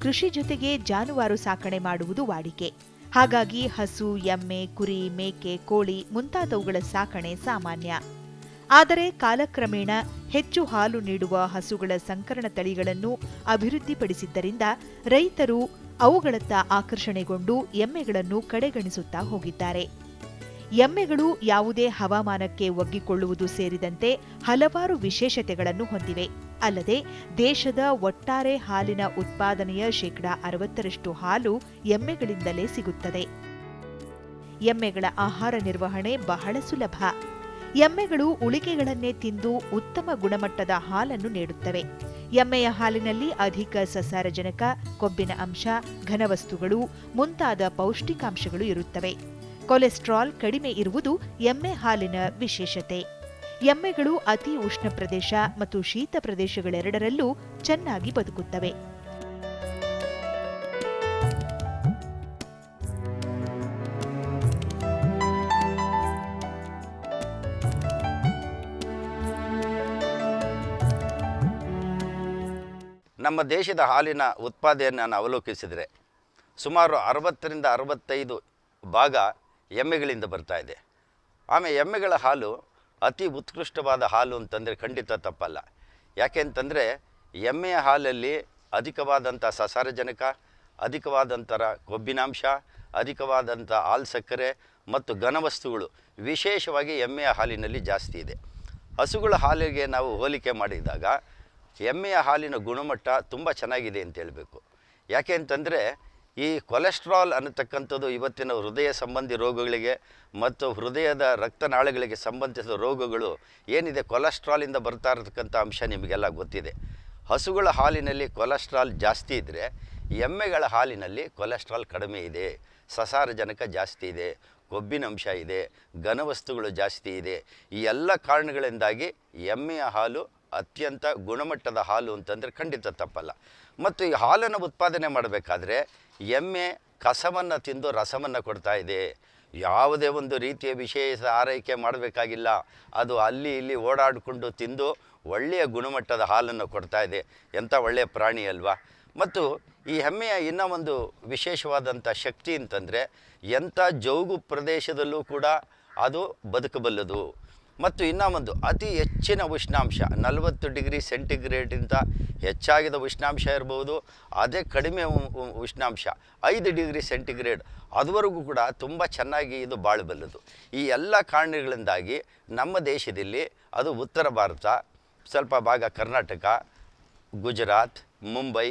ಕೃಷಿ ಜೊತೆಗೆ ಜಾನುವಾರು ಸಾಕಣೆ ಮಾಡುವುದು ವಾಡಿಕೆ. ಹಾಗಾಗಿ ಹಸು, ಎಮ್ಮೆ, ಕುರಿ, ಮೇಕೆ, ಕೋಳಿ ಮುಂತಾದವುಗಳ ಸಾಕಣೆ ಸಾಮಾನ್ಯ. ಆದರೆ ಕಾಲಕ್ರಮೇಣ ಹೆಚ್ಚು ಹಾಲು ನೀಡುವ ಹಸುಗಳ ಸಂಕರಣ ತಳಿಗಳನ್ನು ಅಭಿವೃದ್ಧಿಪಡಿಸಿದ್ದರಿಂದ ರೈತರು ಅವುಗಳತ್ತ ಆಕರ್ಷಣೆಗೊಂಡು ಎಮ್ಮೆಗಳನ್ನು ಕಡೆಗಣಿಸುತ್ತಾ ಹೋಗಿದ್ದಾರೆ. ಎಮ್ಮೆಗಳು ಯಾವುದೇ ಹವಾಮಾನಕ್ಕೆ ಒಗ್ಗಿಕೊಳ್ಳುವುದು ಸೇರಿದಂತೆ ಹಲವಾರು ವಿಶೇಷತೆಗಳನ್ನು ಹೊಂದಿವೆ. ಅಲ್ಲದೆ ದೇಶದ ಒಟ್ಟಾರೆ ಹಾಲಿನ ಉತ್ಪಾದನೆಯ 60% ಹಾಲು ಎಮ್ಮೆಗಳಿಂದಲೇ ಸಿಗುತ್ತದೆ. ಎಮ್ಮೆಗಳ ಆಹಾರ ನಿರ್ವಹಣೆ ಬಹಳ ಸುಲಭ. ಎಮ್ಮೆಗಳು ಉಳಿಕೆಗಳನ್ನೇ ತಿಂದು ಉತ್ತಮ ಗುಣಮಟ್ಟದ ಹಾಲನ್ನು ನೀಡುತ್ತವೆ. ಎಮ್ಮೆಯ ಹಾಲಿನಲ್ಲಿ ಅಧಿಕ ಸಸಾರಜನಕ, ಕೊಬ್ಬಿನ ಅಂಶ, ಘನವಸ್ತುಗಳು ಮುಂತಾದ ಪೌಷ್ಟಿಕಾಂಶಗಳು ಇರುತ್ತವೆ. ಕೊಲೆಸ್ಟ್ರಾಲ್ ಕಡಿಮೆ ಇರುವುದು ಎಮ್ಮೆ ಹಾಲಿನ ವಿಶೇಷತೆ. ಎಮ್ಮೆಗಳು ಅತಿ ಉಷ್ಣ ಪ್ರದೇಶ ಮತ್ತು ಶೀತ ಪ್ರದೇಶಗಳೆರಡರಲ್ಲೂ ಚೆನ್ನಾಗಿ ಬದುಕುತ್ತವೆ. ನಮ್ಮ ದೇಶದ ಹಾಲಿನ ಉತ್ಪಾದನೆಯನ್ನು ಅವಲೋಕಿಸಿದರೆ ಸುಮಾರು 60ರಿಂದ 65 ಭಾಗ ಎಮ್ಮೆಗಳಿಂದ ಬರ್ತಾ ಇದೆ. ಆಮೇಲೆ ಎಮ್ಮೆಗಳ ಹಾಲು ಅತಿ ಉತ್ಕೃಷ್ಟವಾದ ಹಾಲು ಅಂತಂದರೆ ಖಂಡಿತ ತಪ್ಪಲ್ಲ. ಯಾಕೆಂತಂದರೆ ಎಮ್ಮೆಯ ಹಾಲಲ್ಲಿ ಅಧಿಕವಾದಂಥ ಸಸಾರಜನಕ, ಅಧಿಕವಾದಂಥ ಕೊಬ್ಬಿನಾಂಶ, ಅಧಿಕವಾದಂಥ ಹಾಲು ಸಕ್ಕರೆ ಮತ್ತು ಘನವಸ್ತುಗಳು ವಿಶೇಷವಾಗಿ ಎಮ್ಮೆಯ ಹಾಲಿನಲ್ಲಿ ಜಾಸ್ತಿ ಇದೆ. ಹಸುಗಳ ಹಾಲಿಗೆ ನಾವು ಹೋಲಿಕೆ ಮಾಡಿದಾಗ ಎಮ್ಮೆಯ ಹಾಲಿನ ಗುಣಮಟ್ಟ ತುಂಬ ಚೆನ್ನಾಗಿದೆ ಅಂತ ಹೇಳಬೇಕು. ಯಾಕೆ ಅಂತಂದರೆ ಈ ಕೊಲೆಸ್ಟ್ರಾಲ್ ಅನ್ನತಕ್ಕಂಥದ್ದು ಇವತ್ತಿನ ಹೃದಯ ಸಂಬಂಧಿ ರೋಗಗಳಿಗೆ ಮತ್ತು ಹೃದಯದ ರಕ್ತನಾಳಗಳಿಗೆ ಸಂಬಂಧಿಸಿದ ರೋಗಗಳು ಏನಿದೆ, ಕೊಲೆಸ್ಟ್ರಾಲಿಂದ ಬರ್ತಾ ಇರತಕ್ಕಂಥ ಅಂಶ ನಿಮಗೆಲ್ಲ ಗೊತ್ತಿದೆ. ಹಸುಗಳ ಹಾಲಿನಲ್ಲಿ ಕೊಲೆಸ್ಟ್ರಾಲ್ ಜಾಸ್ತಿ ಇದ್ದರೆ ಎಮ್ಮೆಗಳ ಹಾಲಿನಲ್ಲಿ ಕೊಲೆಸ್ಟ್ರಾಲ್ ಕಡಿಮೆ ಇದೆ, ಸಸಾರಜನಕ ಜಾಸ್ತಿ ಇದೆ, ಕೊಬ್ಬಿನ ಅಂಶ ಇದೆ, ಘನವಸ್ತುಗಳು ಜಾಸ್ತಿ ಇದೆ. ಈ ಎಲ್ಲ ಕಾರಣಗಳಿಂದಾಗಿ ಎಮ್ಮೆಯ ಹಾಲು ಅತ್ಯಂತ ಗುಣಮಟ್ಟದ ಹಾಲು ಅಂತಂದರೆ ಖಂಡಿತ ತಪ್ಪಲ್ಲ. ಮತ್ತು ಈ ಹಾಲನ್ನು ಉತ್ಪಾದನೆ ಮಾಡಬೇಕಾದ್ರೆ ಎಮ್ಮೆ ಕಸವನ್ನು ತಿಂದು ರಸವನ್ನು ಕೊಡ್ತಾ ಇದೆ. ಯಾವುದೇ ಒಂದು ರೀತಿಯ ವಿಶೇಷ ಆರೈಕೆ ಮಾಡಬೇಕಾಗಿಲ್ಲ. ಅದು ಅಲ್ಲಿ ಇಲ್ಲಿ ಓಡಾಡಿಕೊಂಡು ತಿಂದು ಒಳ್ಳೆಯ ಗುಣಮಟ್ಟದ ಹಾಲನ್ನು ಕೊಡ್ತಾ ಇದೆ. ಎಂಥ ಒಳ್ಳೆಯ ಪ್ರಾಣಿ ಅಲ್ವಾ. ಮತ್ತು ಈ ಎಮ್ಮೆಯ ಇನ್ನೂ ಒಂದು ವಿಶೇಷವಾದಂಥ ಶಕ್ತಿ ಅಂತಂದರೆ ಎಂಥ ಜೌಗು ಪ್ರದೇಶದಲ್ಲೂ ಕೂಡ ಅದು ಬದುಕಬಲ್ಲದು. ಮತ್ತು ಇನ್ನೂ ಒಂದು ಅತಿ ಹೆಚ್ಚಿನ ಉಷ್ಣಾಂಶ 40 ಡಿಗ್ರಿ ಸೆಂಟಿಗ್ರೇಡ್ಗಿಂತ ಹೆಚ್ಚಾಗಿದ ಉಷ್ಣಾಂಶ ಇರ್ಬೋದು, ಅದೇ ಕಡಿಮೆ ಉಷ್ಣಾಂಶ 5 ಡಿಗ್ರಿ ಸೆಂಟಿಗ್ರೇಡ್ ಅದುವರೆಗೂ ಕೂಡ ತುಂಬ ಚೆನ್ನಾಗಿ ಇದು ಬಾಳಬಲ್ಲದು. ಈ ಎಲ್ಲ ಕಾರಣಗಳಿಂದಾಗಿ ನಮ್ಮ ದೇಶದಲ್ಲಿ ಅದು ಉತ್ತರ ಭಾರತ, ಸ್ವಲ್ಪ ಭಾಗ ಕರ್ನಾಟಕ, ಗುಜರಾತ್, ಮುಂಬೈ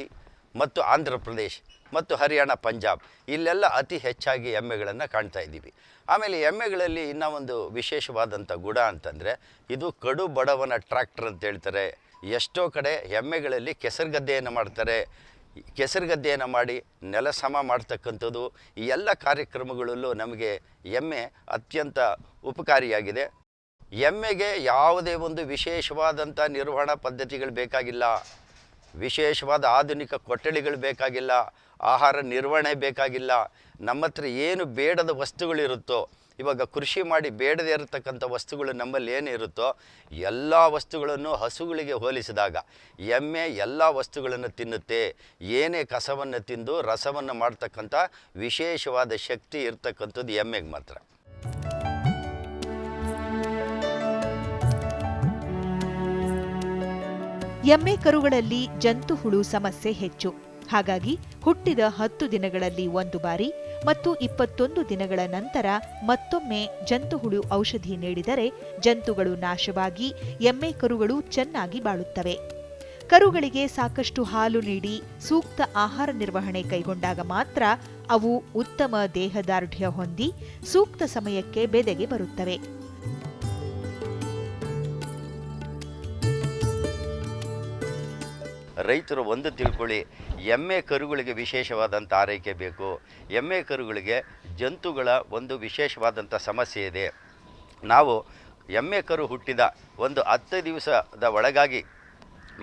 ಮತ್ತು ಆಂಧ್ರ ಪ್ರದೇಶ್ ಮತ್ತು ಹರಿಯಾಣ, ಪಂಜಾಬ್ ಇಲ್ಲೆಲ್ಲ ಅತಿ ಹೆಚ್ಚಾಗಿ ಎಮ್ಮೆಗಳನ್ನು ಕಾಣ್ತಾ ಇದ್ದೀವಿ. ಆಮೇಲೆ ಎಮ್ಮೆಗಳಲ್ಲಿ ಇನ್ನೂ ಒಂದು ವಿಶೇಷವಾದಂಥ ಗುಣ ಅಂತಂದರೆ ಇದು ಕಡು ಬಡವನ ಟ್ರ್ಯಾಕ್ಟರ್ ಅಂತ ಹೇಳ್ತಾರೆ. ಎಷ್ಟೋ ಕಡೆ ಎಮ್ಮೆಗಳಲ್ಲಿ ಕೆಸರುಗದ್ದೆಯನ್ನು ಮಾಡ್ತಾರೆ. ಕೆಸರುಗದ್ದೆಯನ್ನು ಮಾಡಿ ನೆಲ ಸಮ ಮಾಡ್ತಕ್ಕಂಥದ್ದು ಈ ಎಲ್ಲ ಕಾರ್ಯಕ್ರಮಗಳಲ್ಲೂ ನಮಗೆ ಎಮ್ಮೆ ಅತ್ಯಂತ ಉಪಕಾರಿಯಾಗಿದೆ. ಎಮ್ಮೆಗೆ ಯಾವುದೇ ಒಂದು ವಿಶೇಷವಾದಂಥ ನಿರ್ವಹಣಾ ಪದ್ಧತಿಗಳು ಬೇಕಾಗಿಲ್ಲ, ವಿಶೇಷವಾದ ಆಧುನಿಕ ಕೊಠಡಿಗಳು ಬೇಕಾಗಿಲ್ಲ, ಆಹಾರ ನಿರ್ವಹಣೆ ಬೇಕಾಗಿಲ್ಲ. ನಮ್ಮ ಹತ್ರ ಏನು ಬೇಡದ ವಸ್ತುಗಳಿರುತ್ತೋ, ಇವಾಗ ಕೃಷಿ ಮಾಡಿ ಬೇಡದೇ ಇರತಕ್ಕಂಥ ವಸ್ತುಗಳು ನಮ್ಮಲ್ಲಿ ಏನಿರುತ್ತೋ ಎಲ್ಲ ವಸ್ತುಗಳನ್ನು ಹಸುಗಳಿಗೆ ಹೋಲಿಸಿದಾಗ ಎಮ್ಮೆ ಎಲ್ಲ ವಸ್ತುಗಳನ್ನು ತಿನ್ನುತ್ತೆ. ಏನೇ ಕಸವನ್ನು ತಿಂದು ರಸವನ್ನು ಮಾಡ್ತಕ್ಕಂಥ ವಿಶೇಷವಾದ ಶಕ್ತಿ ಇರ್ತಕ್ಕಂಥದ್ದು ಎಮ್ಮೆಗೆ ಮಾತ್ರ. ಎಮ್ಮೆ ಕರುಗಳಲ್ಲಿ ಜಂತು ಹುಳು ಸಮಸ್ಯೆ ಹೆಚ್ಚು. ಹಾಗಾಗಿ ಹುಟ್ಟಿದ 10 ದಿನಗಳಲ್ಲಿ 1 ಬಾರಿ ಮತ್ತು 21 ದಿನಗಳ ನಂತರ ಮತ್ತೊಮ್ಮೆ ಜಂತುಹುಳು ಔಷಧಿ ನೀಡಿದರೆ ಜಂತುಗಳು ನಾಶವಾಗಿ ಎಮ್ಮೆ ಕರುಗಳು ಚೆನ್ನಾಗಿ ಬಾಳುತ್ತವೆ. ಕರುಗಳಿಗೆ ಸಾಕಷ್ಟು ಹಾಲು ನೀಡಿ ಸೂಕ್ತ ಆಹಾರ ನಿರ್ವಹಣೆ ಕೈಗೊಂಡಾಗ ಮಾತ್ರ ಅವು ಉತ್ತಮ ದೇಹದಾರ್ಢ್ಯ ಹೊಂದಿ ಸೂಕ್ತ ಸಮಯಕ್ಕೆ ಬೆದೆಗೆ ಬರುತ್ತವೆ. ರೈತರು ಒಂದು ತಿಳ್ಕೊಳ್ಳಿ, ಎಮ್ಮೆ ಕರುಗಳಿಗೆ ವಿಶೇಷವಾದಂಥ ಆರೈಕೆ ಬೇಕು. ಎಮ್ಮೆ ಕರುಗಳಿಗೆ ಜಂತುಗಳ ಒಂದು ವಿಶೇಷವಾದಂಥ ಸಮಸ್ಯೆ ಇದೆ. ನಾವು ಎಮ್ಮೆ ಕರು ಹುಟ್ಟಿದ ಒಂದು 10 ದಿವಸದ ಒಳಗಾಗಿ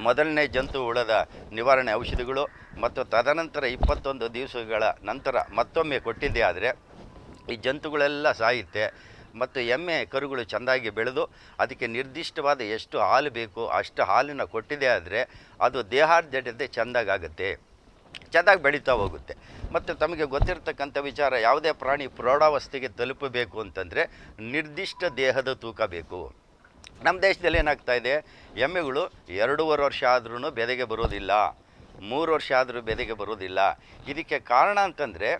ಮೊದಲನೇ ಜಂತು ಹುಳದ ನಿವಾರಣೆ ಔಷಧಿಗಳು ಮತ್ತು ತದನಂತರ 21 ದಿವಸಗಳ ನಂತರ ಮತ್ತೊಮ್ಮೆ ಕೊಟ್ಟಿದ್ದೇ ಆದರೆ ಈ ಜಂತುಗಳೆಲ್ಲ ಸಾಯುತ್ತೆ. ಮತ್ತು ಎಮ್ಮೆ ಕರುಗಳು ಚೆಂದಾಗಿ ಬೆಳೆದು ಅದಕ್ಕೆ ನಿರ್ದಿಷ್ಟವಾದ ಎಷ್ಟು ಹಾಲು ಬೇಕು ಅಷ್ಟು ಹಾಲನ್ನು ಕೊಟ್ಟಿದೆ ಆದರೆ ಅದು ದೇಹಾರ್ಢ್ಯತೆ ಚೆಂದಾಗುತ್ತೆ. ಚೆನ್ನಾಗಿ ಬೆಳೀತಾ ಹೋಗುತ್ತೆ. ಮತ್ತು ತಮಗೆ ಗೊತ್ತಿರತಕ್ಕಂಥ ವಿಚಾರ, ಯಾವುದೇ ಪ್ರಾಣಿ ಪ್ರೌಢಾವಸ್ಥೆಗೆ ತಲುಪಬೇಕು ಅಂತಂದರೆ ನಿರ್ದಿಷ್ಟ ದೇಹದ ತೂಕ ಬೇಕು. ನಮ್ಮ ದೇಶದಲ್ಲಿ ಏನಾಗ್ತಾ ಇದೆ, ಎಮ್ಮೆಗಳು 2.5 ವರ್ಷ ಆದ್ರೂ ಬೆದೆಗೆ ಬರೋದಿಲ್ಲ, 3 ವರ್ಷ ಆದರೂ ಬೆದೆಗೆ ಬರೋದಿಲ್ಲ. ಇದಕ್ಕೆ ಕಾರಣ ಅಂತಂದರೆ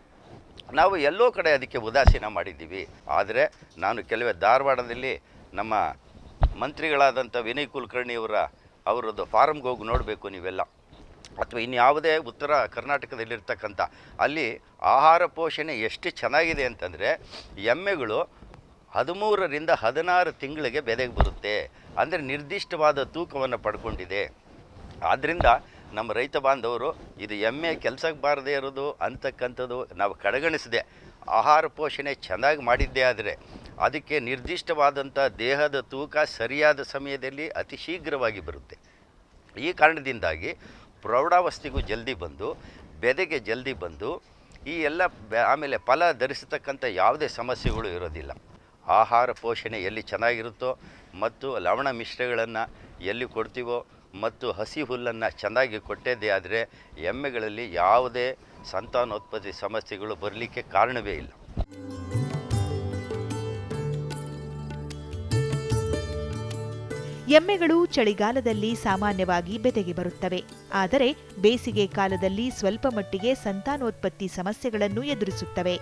ನಾವು ಎಲ್ಲೋ ಕಡೆ ಅದಕ್ಕೆ ಉದಾಸೀನ ಮಾಡಿದ್ದೀವಿ. ಆದರೆ ನಾನು ಕೆಲವೇ ಧಾರವಾಡದಲ್ಲಿ ನಮ್ಮ ಮಂತ್ರಿಗಳಾದಂಥ ವಿನಯ್ ಅವರದ್ದು ಫಾರಮ್ಗೆ ಹೋಗಿ ನೋಡಬೇಕು ನೀವೆಲ್ಲ, ಅಥವಾ ಇನ್ಯಾವುದೇ ಉತ್ತರ ಕರ್ನಾಟಕದಲ್ಲಿರ್ತಕ್ಕಂಥ, ಅಲ್ಲಿ ಆಹಾರ ಪೋಷಣೆ ಎಷ್ಟು ಚೆನ್ನಾಗಿದೆ ಅಂತಂದರೆ ಎಮ್ಮೆಗಳು 13ರಿಂದ 16 ತಿಂಗಳಿಗೆ ಬೆದೆಗೆ ಬರುತ್ತೆ. ಅಂದರೆ ನಿರ್ದಿಷ್ಟವಾದ ತೂಕವನ್ನು ಪಡ್ಕೊಂಡಿದೆ. ಆದ್ದರಿಂದ ನಮ್ಮ ರೈತ ಬಾಂಧವರು ಇದು ಎಮ್ಮೆ ಕೆಲಸಕ್ಕೆ ಬಾರದೇ ಇರೋದು ಅಂತಕ್ಕಂಥದ್ದು ನಾವು ಕಡೆಗಣಿಸದೆ ಆಹಾರ ಪೋಷಣೆ ಚೆನ್ನಾಗಿ ಮಾಡಿದ್ದೇ ಆದರೆ ಅದಕ್ಕೆ ನಿರ್ದಿಷ್ಟವಾದಂಥ ದೇಹದ ತೂಕ ಸರಿಯಾದ ಸಮಯದಲ್ಲಿ ಅತಿ ಶೀಘ್ರವಾಗಿ ಬರುತ್ತೆ. ಈ ಕಾರಣದಿಂದಾಗಿ ಪ್ರೌಢಾವಸ್ಥೆಗೂ ಜಲ್ದಿ ಬಂದು ಬೆದೆಗೆ ಜಲ್ದಿ ಬಂದು ಈ ಎಲ್ಲ ಆಮೇಲೆ ಫಲ ಧರಿಸತಕ್ಕಂಥ ಯಾವುದೇ ಸಮಸ್ಯೆಗಳು ಇರೋದಿಲ್ಲ. ಆಹಾರ ಪೋಷಣೆ ಎಲ್ಲಿ ಚೆನ್ನಾಗಿರುತ್ತೋ ಮತ್ತು ಲವಣ ಮಿಶ್ರಗಳನ್ನು ಎಲ್ಲಿ ಕೊಡ್ತೀವೋ ಮತ್ತು ಹಸಿ ಹುಲ್ಲನ್ನು ಚೆನ್ನಾಗಿ ಕೊಟ್ಟಿದ್ದೇ ಆದರೆ ಎಮ್ಮೆಗಳಲ್ಲಿ ಯಾವುದೇ ಸಂತಾನೋತ್ಪತ್ತಿ ಸಮಸ್ಯೆಗಳು ಬರಲಿಕ್ಕೆ ಕಾರಣವೇ ಇಲ್ಲ. ಎಮ್ಮೆಗಳು ಚಳಿಗಾಲದಲ್ಲಿ ಸಾಮಾನ್ಯವಾಗಿ ಬೆದೆಗೆ ಬರುತ್ತವೆ. ಆದರೆ ಬೇಸಿಗೆ ಕಾಲದಲ್ಲಿ ಸ್ವಲ್ಪ ಮಟ್ಟಿಗೆ ಸಂತಾನೋತ್ಪತ್ತಿ ಸಮಸ್ಯೆಗಳನ್ನು ಎದುರಿಸುತ್ತವೆ.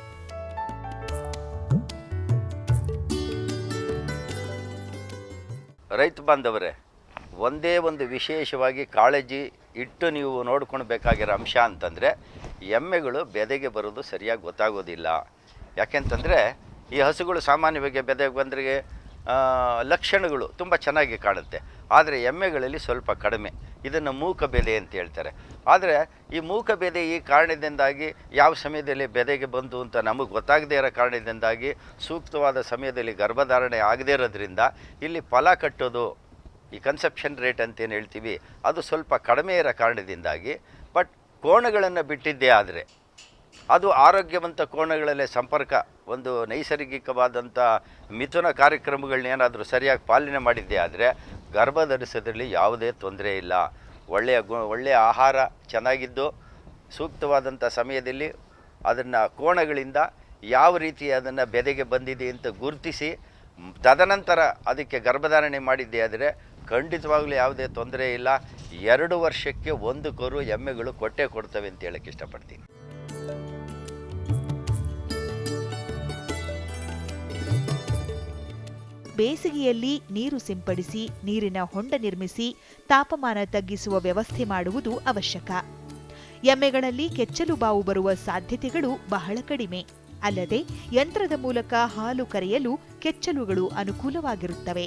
ರೈತ ಬಾಂಧವರೇ, ಒಂದೇ ಒಂದು ವಿಶೇಷವಾಗಿ ಕಾಳಜಿ ಇಟ್ಟು ನೀವು ನೋಡ್ಕೊಳ್ಬೇಕಾಗಿರೋ ಅಂಶ ಅಂತಂದರೆ ಎಮ್ಮೆಗಳು ಬೆದೆಗೆ ಬರೋದು ಸರಿಯಾಗಿ ಗೊತ್ತಾಗೋದಿಲ್ಲ. ಯಾಕೆಂತಂದರೆ ಈ ಹಸುಗಳು ಸಾಮಾನ್ಯವಾಗಿ ಬೆದೆಗೆ ಬಂದರೆ ಲಕ್ಷಣಗಳು ತುಂಬ ಚೆನ್ನಾಗಿ ಕಾಣುತ್ತೆ. ಆದರೆ ಎಮ್ಮೆಗಳಲ್ಲಿ ಸ್ವಲ್ಪ ಕಡಿಮೆ. ಇದನ್ನು ಮೂಕ ಬೆದೆ ಅಂತ ಹೇಳ್ತಾರೆ. ಆದರೆ ಈ ಮೂಕ ಬೆದೆ ಈ ಕಾರಣದಿಂದಾಗಿ ಯಾವ ಸಮಯದಲ್ಲಿ ಬೆದೆಗೆ ಬಂತು ಅಂತ ನಮಗೆ ಗೊತ್ತಾಗದೇ ಇರೋ ಕಾರಣದಿಂದಾಗಿ ಸೂಕ್ತವಾದ ಸಮಯದಲ್ಲಿ ಗರ್ಭಧಾರಣೆ ಆಗದೇ ಇರೋದ್ರಿಂದ ಇಲ್ಲಿ ಫಲ ಕಟ್ಟೋದು, ಈ ಕನ್ಸೆಪ್ಷನ್ ರೇಟ್ ಅಂತೇನು ಹೇಳ್ತೀವಿ, ಅದು ಸ್ವಲ್ಪ ಕಡಿಮೆ ಇರೋ ಕಾರಣದಿಂದಾಗಿ ಬಟ್ ಕೋಣಗಳನ್ನು ಬಿಟ್ಟಿದ್ದೇ ಆದರೆ ಅದು ಆರೋಗ್ಯವಂತ ಕೋಣಗಳಲ್ಲೇ ಸಂಪರ್ಕ, ಒಂದು ನೈಸರ್ಗಿಕವಾದಂಥ ಮಿಥುನ ಕಾರ್ಯಕ್ರಮಗಳನ್ನೇನಾದರೂ ಸರಿಯಾಗಿ ಪಾಲನೆ ಮಾಡಿದ್ದೇ ಆದರೆ ಗರ್ಭಧರಿಸೋದ್ರಲ್ಲಿ ಯಾವುದೇ ತೊಂದರೆ ಇಲ್ಲ. ಒಳ್ಳೆಯ ಆಹಾರ ಚೆನ್ನಾಗಿದ್ದು ಸೂಕ್ತವಾದಂಥ ಸಮಯದಲ್ಲಿ ಅದನ್ನು ಕೋಣಗಳಿಂದ ಯಾವ ರೀತಿ ಅದನ್ನು ಬೆದೆಗೆ ಬಂದಿದೆ ಅಂತ ಗುರುತಿಸಿ ತದನಂತರ ಅದಕ್ಕೆ ಗರ್ಭಧಾರಣೆ ಮಾಡಿದ್ದೇ ಆದರೆ ಖಂಡಿತವಾಗಲೂ ಯಾವುದೇ ತೊಂದರೆ ಇಲ್ಲ. 2 ವರ್ಷಕ್ಕೆ 1 ಕರು ಎಮ್ಮೆಗಳು ಕೊಡ್ತವೆ ಅಂತ ಹೇಳಕ್ಕೆ ಇಷ್ಟಪಡ್ತೀನಿ. ಬೇಸಿಗೆಯಲ್ಲಿ ನೀರು ಸಿಂಪಡಿಸಿ ನೀರಿನ ಹೊಂಡ ನಿರ್ಮಿಸಿ ತಾಪಮಾನ ತಗ್ಗಿಸುವ ವ್ಯವಸ್ಥೆ ಮಾಡುವುದು ಅವಶ್ಯಕ. ಎಮ್ಮೆಗಳಲ್ಲಿ ಕೆಚ್ಚಲು ಬಾವು ಬರುವ ಸಾಧ್ಯತೆಗಳು ಬಹಳ ಕಡಿಮೆ. ಅಲ್ಲದೆ ಯಂತ್ರದ ಮೂಲಕ ಹಾಲು ಕರೆಯಲು ಕೆಚ್ಚಲುಗಳು ಅನುಕೂಲವಾಗಿರುತ್ತವೆ.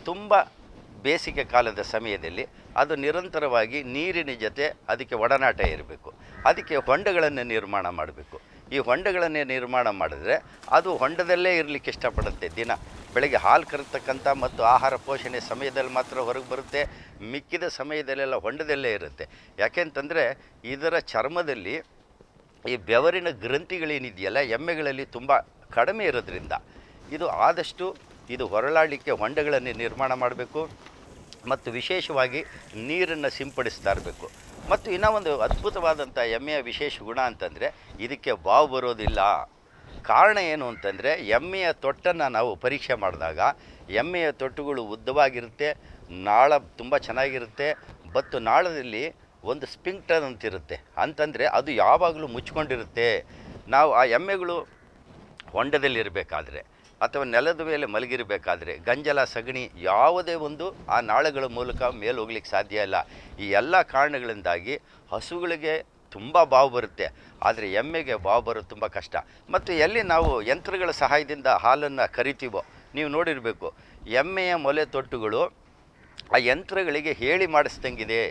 ತುಂಬ ಬೇಸಿಗೆ ಕಾಲದ ಸಮಯದಲ್ಲಿ ಅದು ನಿರಂತರವಾಗಿ ನೀರಿನ ಜೊತೆ ಅದಕ್ಕೆ ಒಡನಾಟ ಇರಬೇಕು. ಅದಕ್ಕೆ ಹೊಂಡಗಳನ್ನು ನಿರ್ಮಾಣ ಮಾಡಬೇಕು. ಈ ಹೊಂಡಗಳನ್ನು ನಿರ್ಮಾಣ ಮಾಡಿದ್ರೆ ಅದು ಹೊಂಡದಲ್ಲೇ ಇರಲಿಕ್ಕೆ ಇಷ್ಟಪಡುತ್ತೆ. ದಿನ ಬೆಳಗ್ಗೆ ಹಾಲು ಕರೆತಕ್ಕಂಥ ಮತ್ತು ಆಹಾರ ಪೋಷಣೆ ಸಮಯದಲ್ಲಿ ಮಾತ್ರ ಹೊರಗೆ ಬರುತ್ತೆ. ಮಿಕ್ಕಿದ ಸಮಯದಲ್ಲೆಲ್ಲ ಹೊಂಡದಲ್ಲೇ ಇರುತ್ತೆ. ಯಾಕೆಂತಂದರೆ ಇದರ ಚರ್ಮದಲ್ಲಿ ಈ ಬೆವರಿನ ಗ್ರಂಥಿಗಳೇನಿದೆಯಲ್ಲ ಎಮ್ಮೆಗಳಲ್ಲಿ ತುಂಬ ಕಡಿಮೆ ಇರೋದ್ರಿಂದ ಇದು ಆದಷ್ಟು ಹೊರಳಾಡಲಿಕ್ಕೆ ಹೊಂಡಗಳನ್ನು ನಿರ್ಮಾಣ ಮಾಡಬೇಕು ಮತ್ತು ವಿಶೇಷವಾಗಿ ನೀರನ್ನು ಸಿಂಪಡಿಸ್ತಾ ಇರಬೇಕು. ಮತ್ತು ಇನ್ನೂ ಒಂದು ಅದ್ಭುತವಾದಂಥ ಎಮ್ಮೆಯ ವಿಶೇಷ ಗುಣ ಅಂತಂದರೆ ಇದಕ್ಕೆ ಬಾವು ಬರೋದಿಲ್ಲ. ಕಾರಣ ಏನು ಅಂತಂದರೆ ಎಮ್ಮೆಯ ತೊಟ್ಟನ್ನು ನಾವು ಪರೀಕ್ಷೆ ಮಾಡಿದಾಗ ಎಮ್ಮೆಯ ತೊಟ್ಟುಗಳು ಉದ್ದವಾಗಿರುತ್ತೆ, ನಾಳ ತುಂಬ ಚೆನ್ನಾಗಿರುತ್ತೆ. ಮತ್ತು ನಾಳದಲ್ಲಿ ಒಂದು ಸ್ಪಿಂಕ್ಟರ್ ಅಂತಿರುತ್ತೆ, ಅಂತಂದರೆ ಅದು ಯಾವಾಗಲೂ ಮುಚ್ಕೊಂಡಿರುತ್ತೆ. ನಾವು ಆ ಎಮ್ಮೆಗಳು ಹೊಂಡದಲ್ಲಿರಬೇಕಾದ್ರೆ ಅಥವಾ ನೆಲದ ಮೇಲೆ ಮಲಗಿರಬೇಕಾದ್ರೆ ಗಂಜಲ ಸಗಣಿ ಯಾವುದೇ ಒಂದು ಆ ನಾಳಗಳ ಮೂಲಕ ಮೇಲೆ ಹೋಗ್ಲಿಕ್ಕೆ ಸಾಧ್ಯ ಇಲ್ಲ. ಈ ಎಲ್ಲ ಕಾರಣಗಳಿಂದಾಗಿ ಹಸುಗಳಿಗೆ ತುಂಬ ಬಾವು ಬರುತ್ತೆ, ಆದರೆ ಎಮ್ಮೆಗೆ ಬಾವು ಬರೋದು ತುಂಬ ಕಷ್ಟ. ಮತ್ತು ಎಲ್ಲಿ ನಾವು ಯಂತ್ರಗಳ ಸಹಾಯದಿಂದ ಹಾಲನ್ನು ಕರಿತೀವೋ ನೀವು ನೋಡಿರಬೇಕು, ಎಮ್ಮೆಯ ಮೊಲೆ ತೊಟ್ಟುಗಳು ಆ ಯಂತ್ರಗಳಿಗೆ ಹೇಳಿ ಮಾಡಿಸ್ದಂಗಿದೆ,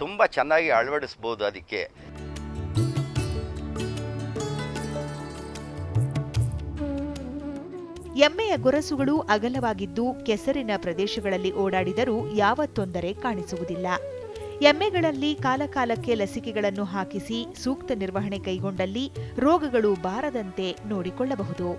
ತುಂಬ ಚೆನ್ನಾಗಿ ಅಳವಡಿಸ್ಬೋದು. ಅದಕ್ಕೆ ಎಮ್ಮೆಯ ಗೊರಸುಗಳು ಅಗಲವಾಗಿದ್ದು ಕೆಸರಿನ ಪ್ರದೇಶಗಳಲ್ಲಿ ಓಡಾಡಿದರೂ ಯಾವ ತೊಂದರೆ ಕಾಣಿಸುವುದಿಲ್ಲ. ಎಮ್ಮೆಗಳಲ್ಲಿ ಕಾಲಕಾಲಕ್ಕೆ ಲಸಿಕೆಗಳನ್ನು ಹಾಕಿಸಿ ಸೂಕ್ತ ನಿರ್ವಹಣೆ ಕೈಗೊಂಡಲ್ಲಿ ರೋಗಗಳು ಬಾರದಂತೆ ನೋಡಿಕೊಳ್ಳಬಹುದು.